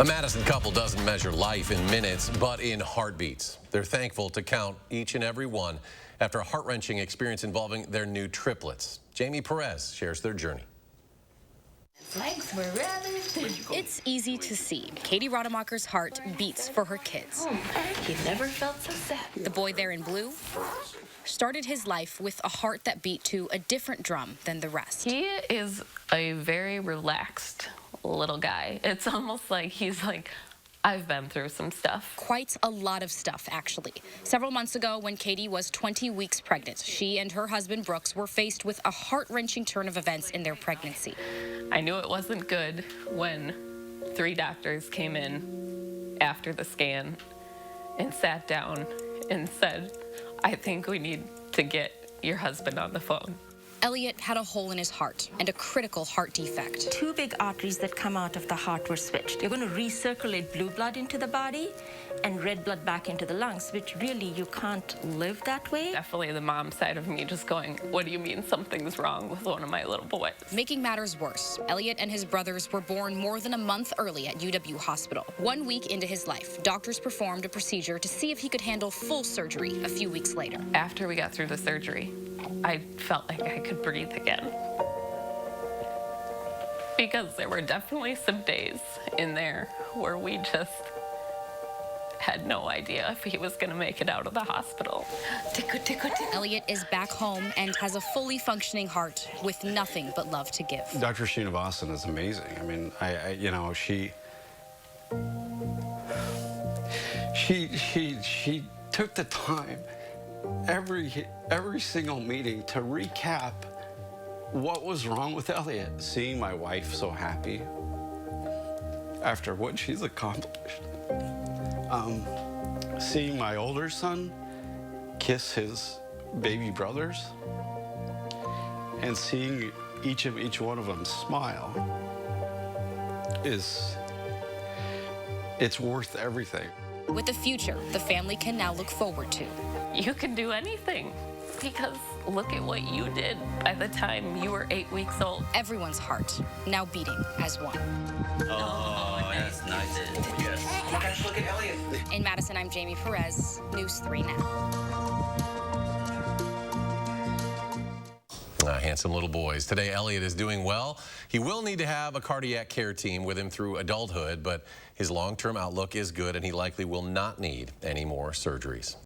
A Madison couple doesn't measure life in minutes, but in heartbeats. They're thankful to count each and every one after a heart-wrenching experience involving their new triplets. Jamie Perez shares their journey. It's easy to see. Katie Rademacher's heart beats for her kids. He never felt so sad. The boy there in blue started his life with a heart that beat to a different drum than the rest. He is a very relaxed little guy. It's almost like he's like, I've been through some stuff. Quite a lot of stuff, actually. Several months ago, when Katie was 20 weeks pregnant, she and her husband, Brooks, were faced with a heart-wrenching turn of events in their pregnancy. I knew it wasn't good when 3 doctors came in after the scan and sat down and said, I think we need to get your husband on the phone. Elliot had a hole in his heart and a critical heart defect. 2 big arteries that come out of the heart were switched. You're going to recirculate blue blood into the body and red blood back into the lungs, which really you can't live that way. Definitely the mom side of me just going, what do you mean something's wrong with one of my little boys? Making matters worse, Elliot and his brothers were born more than a month early at UW Hospital. 1 week into his life, doctors performed a procedure to see if he could handle full surgery a few weeks later. After we got through the surgery, I felt like I could breathe again. Because there were definitely some days in there where we just had no idea if he was going to make it out of the hospital. Elliot is back home and has a fully functioning heart with nothing but love to give. Dr. Srinivasan is amazing. I mean, she took the time every single meeting to recap what was wrong with Elliot. Seeing my wife so happy after what she's accomplished. Seeing my older son kiss his baby brothers and seeing each one of them smile it's worth everything. With the future, the family can now look forward to. You can do anything, because look at what you did by the time you were 8 weeks old. Everyone's heart now beating as one. Oh, that's nice. Yes. Oh my gosh, look at Elliot. In Madison, I'm Jamie Perez, News 3 Now. Handsome little boys. Today, Elliot is doing well. He will need to have a cardiac care team with him through adulthood, but his long-term outlook is good, and he likely will not need any more surgeries.